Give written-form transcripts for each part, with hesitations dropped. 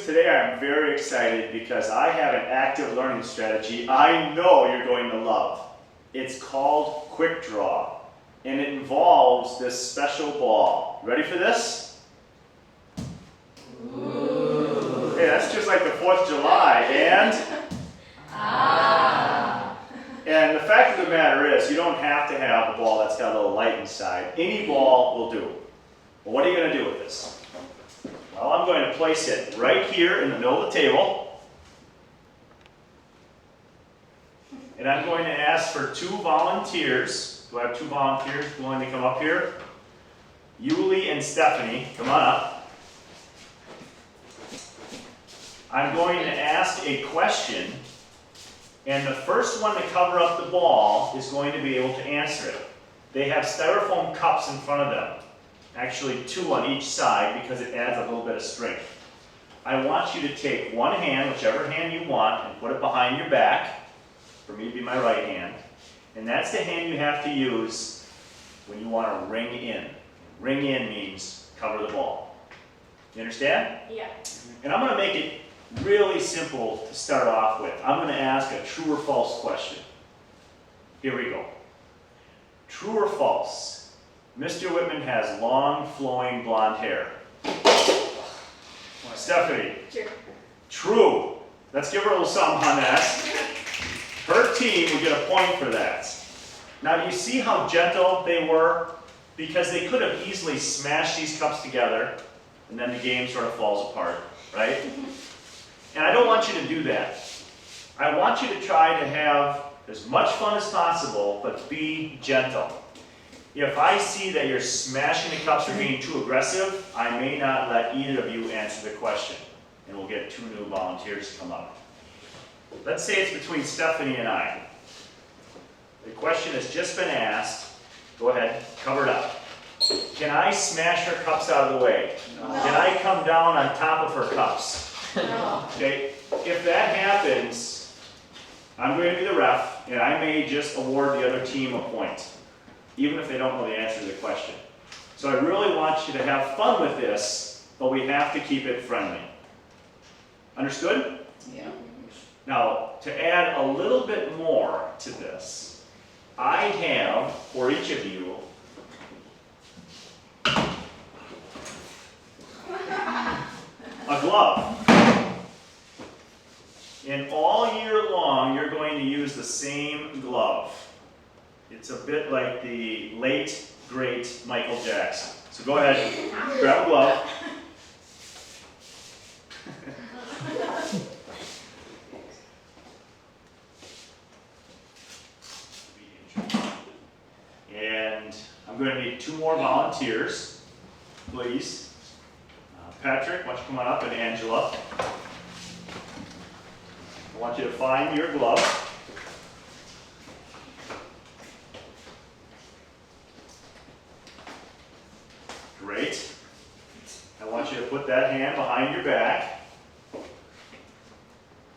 today I'm very excited because I have an active learning strategy I know you're going to love. It's called Quick Draw, and it involves this special ball. Ready for this? Ooh. Hey, that's just like the 4th of July, and? And the fact of the matter is, you don't have to have a ball that's got a little light inside. Any ball will do. Well, what are you going to do with this? Well, I'm going to place it right here in the middle of the table. And I'm going to ask for 2 volunteers. Do I have 2 volunteers willing to come up here? Yuli and Stephanie, come on up. I'm going to ask a question, and the first one to cover up the ball is going to be able to answer it. They have styrofoam cups in front of them. Actually 2 on each side because it adds a little bit of strength. I want you to take one hand, whichever hand you want, and put it behind your back. For me, it'd be my right hand. And that's the hand you have to use when you want to ring in. Ring in means cover the ball. You understand? Yeah. And I'm going to make it really simple to start off with. I'm going to ask a true or false question. Here we go. True or false? Mr. Wittmann has long, flowing blonde hair. Stephanie. True. True. Let's give her a little something on that. Her team will get a point for that. Now, do you see how gentle they were? Because they could have easily smashed these cups together, and then the game sort of falls apart, right? And I don't want you to do that. I want you to try to have as much fun as possible, but be gentle. If I see that you're smashing the cups or being too aggressive, I may not let either of you answer the question. And we'll get 2 new volunteers to come up. Let's say it's between Stephanie and I. The question has just been asked. Go ahead, cover it up. Can I smash her cups out of the way? No. Can I come down on top of her cups? No. Okay, if that happens, I'm going to be the ref, and I may just award the other team a point, even if they don't know the answer to the question. So I really want you to have fun with this, but we have to keep it friendly. Understood? Yeah. Now, to add a little bit more to this, I have, for each of you, a glove. And all year long, you're going to use the same glove. It's a bit like the late, great Michael Jackson. So go ahead, grab a glove. And I'm going to need 2 more volunteers, please. Patrick, why don't you come on up, and Angela. I want you to find your glove. Great. I want you to put that hand behind your back.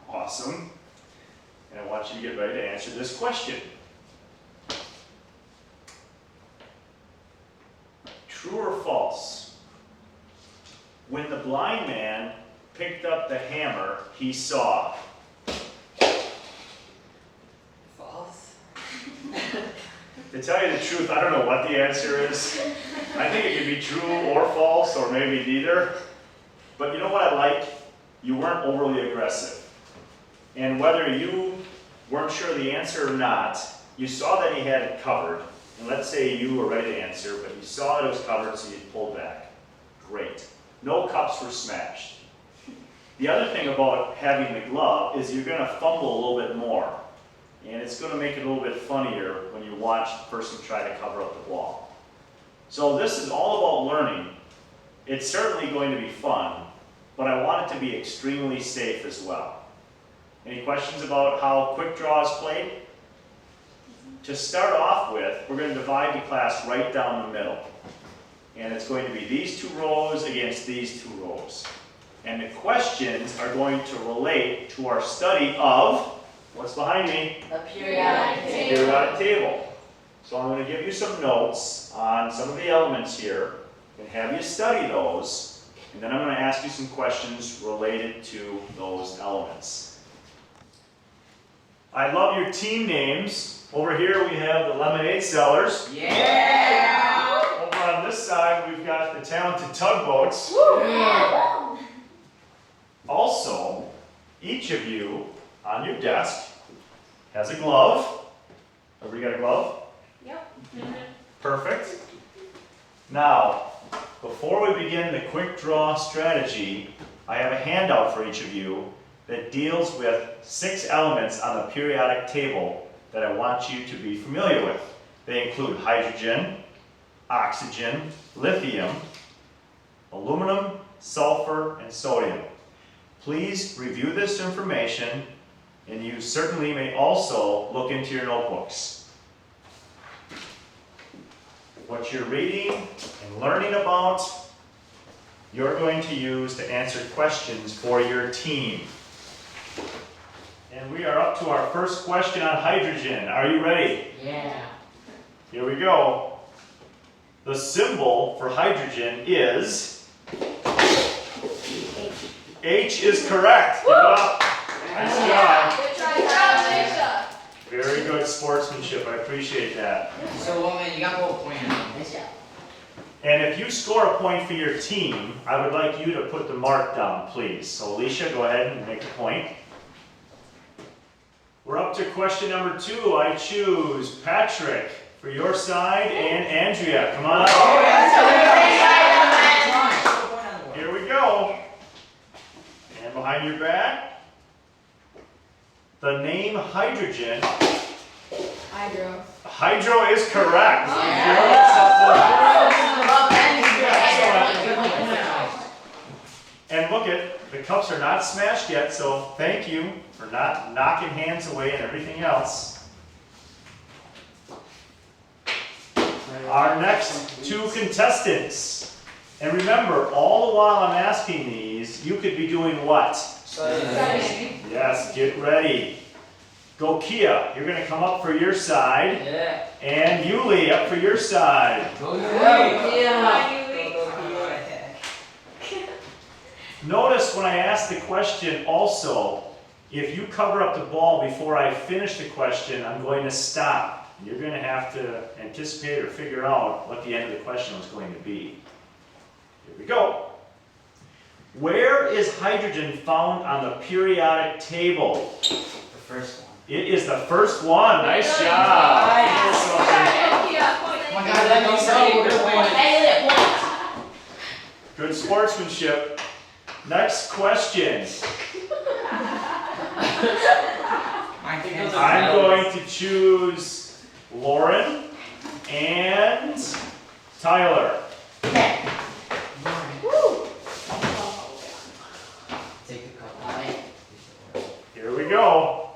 Awesome. And I want you to get ready to answer this question. True or false? When the blind man picked up the hammer, he saw. False. To tell you the truth, I don't know what the answer is. I think it could be true or false, or maybe neither. But you know what I like? You weren't overly aggressive. And whether you weren't sure of the answer or not, you saw that he had it covered. And let's say you were ready to answer, but you saw that it was covered, so you pulled back. Great. No cups were smashed. The other thing about having the glove is you're going to fumble a little bit more. And it's going to make it a little bit funnier when you watch the person try to cover up the ball. So this is all about learning. It's certainly going to be fun, but I want it to be extremely safe as well. Any questions about how quick draw is played? To start off with, we're going to divide the class right down the middle. And it's going to be these 2 rows against these 2 rows. And the questions are going to relate to our study of, what's behind me? The periodic table. Periodic table. So I'm going to give you some notes on some of the elements here and have you study those. And then I'm going to ask you some questions related to those elements. I love your team names. Over here we have the lemonade sellers. Yeah! Over on this side we've got the talented tugboats. Yeah! Also, each of you on your desk has a glove. Everybody got a glove? Yep. Perfect. Now, before we begin the quick draw strategy, I have a handout for each of you that deals with 6 elements on the periodic table that I want you to be familiar with. They include hydrogen, oxygen, lithium, aluminum, sulfur, and sodium. Please review this information, and you certainly may also look into your notebooks. What you're reading and learning about, you're going to use to answer questions for your team. And we are up to our first question on hydrogen. Are you ready? Yeah. Here we go. The symbol for hydrogen is H is correct. Give it up. Nice job. Good job, Alicia. Very good sportsmanship. I appreciate that. So, woman, you got both points. And if you score a point for your team, I would like you to put the mark down, please. So, Alicia, go ahead and make the point. We're up to question number 2. I choose Patrick for your side and Andrea. Come on. Here we go. And behind your back, the name hydrogen. Hydro. Hydro is correct. And look the cups are not smashed yet, so thank you for not knocking hands away and everything else. Our next 2 contestants. And remember, all the while I'm asking these, you could be doing what? Studying. Yes, get ready. Go Kia, you're going to come up for your side. Yeah. And Yuli, up for your side. Go Yeah. Notice when I ask the question also, if you cover up the ball before I finish the question, I'm going to stop. You're going to have to anticipate or figure out what the end of the question was going to be. Here we go. Where is hydrogen found on the periodic table? The first one. It is the first one. Nice job. Oh my God, that makes sense. Good sportsmanship. Next question. I'm going to choose Lauren and Tyler. Take the cup. Here we go.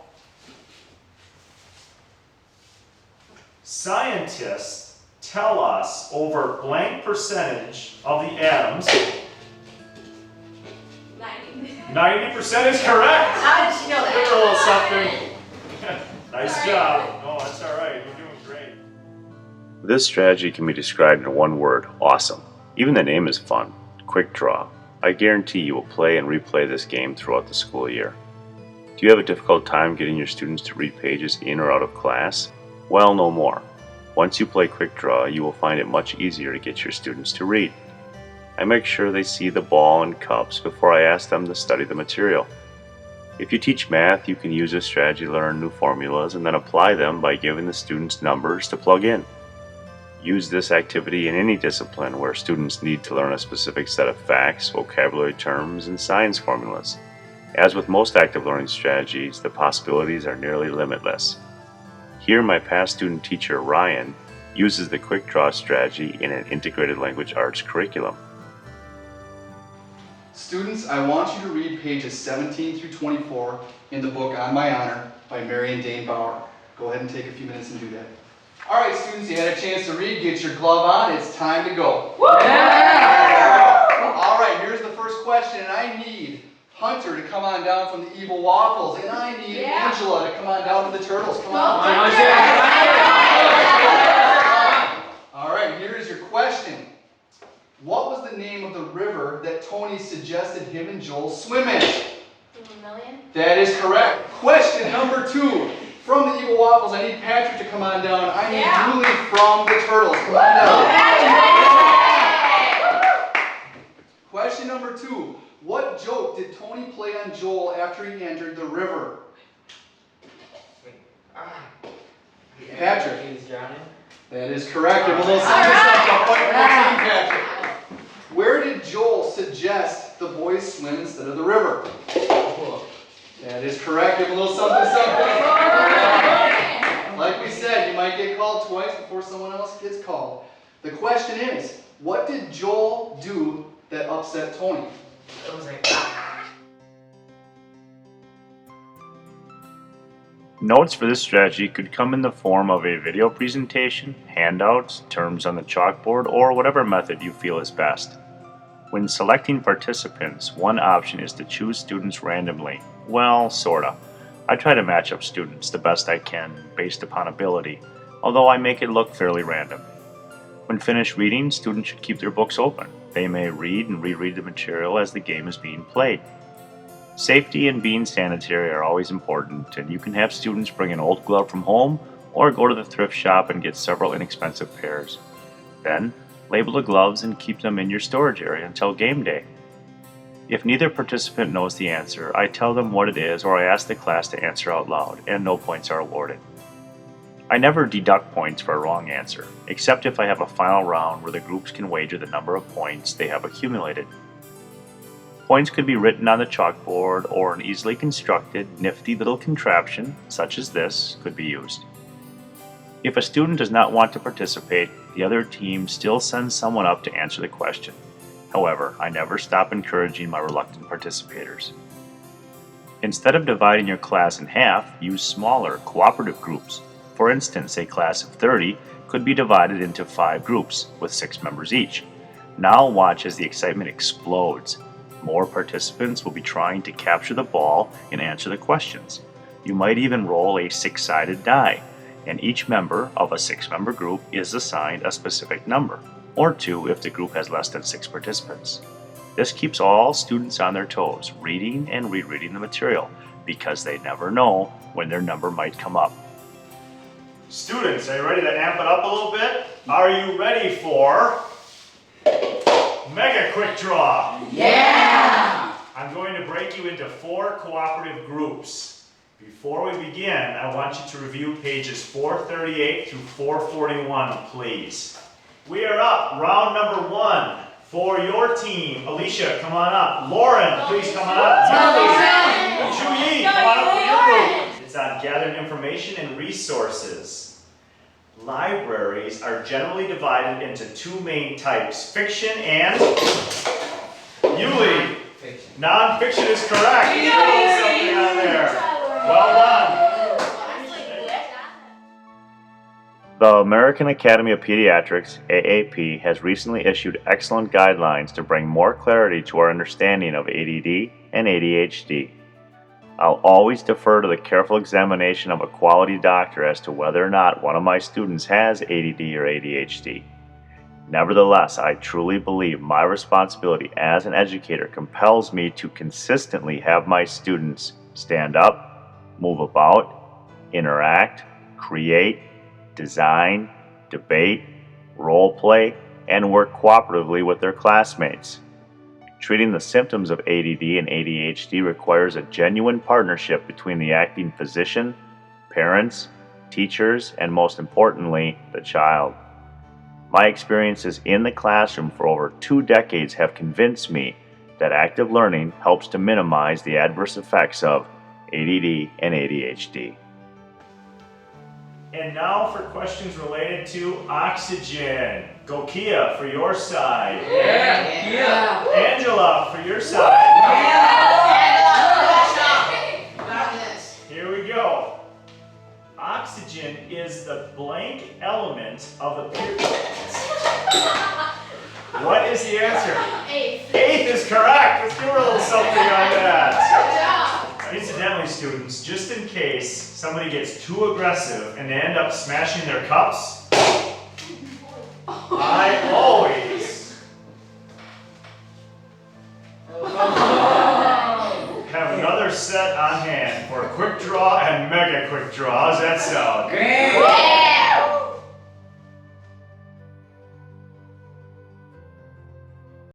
Scientists tell us over blank percentage of the atoms. 90% is correct. How did she know Give her a little that? something. Nice job. No, that's all right. You're doing great. This strategy can be described in one word: awesome. Even the name is fun. Quick Draw. I guarantee you will play and replay this game throughout the school year. Do you have a difficult time getting your students to read pages in or out of class? Well, no more. Once you play Quick Draw, you will find it much easier to get your students to read. I make sure they see the ball and cups before I ask them to study the material. If you teach math, you can use this strategy to learn new formulas and then apply them by giving the students numbers to plug in. Use this activity in any discipline where students need to learn a specific set of facts, vocabulary terms, and science formulas. As with most active learning strategies, the possibilities are nearly limitless. Here, my past student teacher, Ryan, uses the Quick Draw strategy in an integrated language arts curriculum. Students, I want you to read pages 17 through 24 in the book On My Honor by Marion Dane Bauer. Go ahead and take a few minutes and do that. All right, students, you had a chance to read. Get your glove on. It's time to go. Yeah! All right, here's the first question, and I need Hunter to come on down from the Evil Waffles, and I need Angela to come on down to the Turtles. Come on. All right, here's your question. What was the name of the river that Tony suggested him and Joel swim in? Million? That is correct. Question number 2. From the Eagle Waffles, I need Patrick to come on down. I need Julie from the Turtles. Come on down. Question number 2. What joke did Tony play on Joel after he entered the river? Patrick. He was drowning. That is correct. Give a little something, something. Point for team, Patrick. Where did Joel suggest the boys swim instead of the river? That is correct. Give a little something, something. Like we said, you might get called twice before someone else gets called. The question is, what did Joel do that upset Tony? It was like, Notes for this strategy could come in the form of a video presentation, handouts, terms on the chalkboard, or whatever method you feel is best. When selecting participants, one option is to choose students randomly. Well, sorta. I try to match up students the best I can based upon ability, although I make it look fairly random. When finished reading, students should keep their books open. They may read and reread the material as the game is being played. Safety and being sanitary are always important, and you can have students bring an old glove from home or go to the thrift shop and get several inexpensive pairs. Then, label the gloves and keep them in your storage area until game day. If neither participant knows the answer, I tell them what it is or I ask the class to answer out loud, and no points are awarded. I never deduct points for a wrong answer, except if I have a final round where the groups can wager the number of points they have accumulated. Points could be written on the chalkboard, or an easily constructed, nifty little contraption, such as this, could be used. If a student does not want to participate, the other team still sends someone up to answer the question. However, I never stop encouraging my reluctant participators. Instead of dividing your class in half, use smaller, cooperative groups. For instance, a class of 30 could be divided into 5 groups, with 6 members each. Now watch as the excitement explodes. More participants will be trying to capture the ball and answer the questions. You might even roll a 6-sided die, and each member of a 6-member group is assigned a specific number, or 2 if the group has less than 6 participants. This keeps all students on their toes, reading and rereading the material, because they never know when their number might come up. Students, are you ready to amp it up a little bit? Are you ready for Mega Quick Draw? yeah! I'm going to break you into 4 cooperative groups. Before we begin, I want you to review pages 438 through 441, please. We are up, round number 1. For your team, Alicia, come on up. Lauren, please come on up. Juyi, come on up for your group. It's on gathering information and resources. Libraries are generally divided into 2 main types, fiction and Yuli. Fiction. Non-fiction is correct. You wrote something on there. Well done. The American Academy of Pediatrics, AAP, has recently issued excellent guidelines to bring more clarity to our understanding of ADD and ADHD. I'll always defer to the careful examination of a quality doctor as to whether or not one of my students has ADD or ADHD. Nevertheless, I truly believe my responsibility as an educator compels me to consistently have my students stand up, move about, interact, create, design, debate, role play, and work cooperatively with their classmates. Treating the symptoms of ADD and ADHD requires a genuine partnership between the acting physician, parents, teachers, and most importantly, the child. My experiences in the classroom for over 2 decades have convinced me that active learning helps to minimize the adverse effects of ADD and ADHD. And now for questions related to oxygen. Go Kia for your side. Yeah! Angela for your side. Here we go. Oxygen is the blank element of the period. What is the answer? 8th is correct. Let's give her a little something on that. Incidentally, students, just in case somebody gets too aggressive and they end up smashing their cups, I always set on hand for quick draw and mega quick draw. How's that sound? Great. Yeah.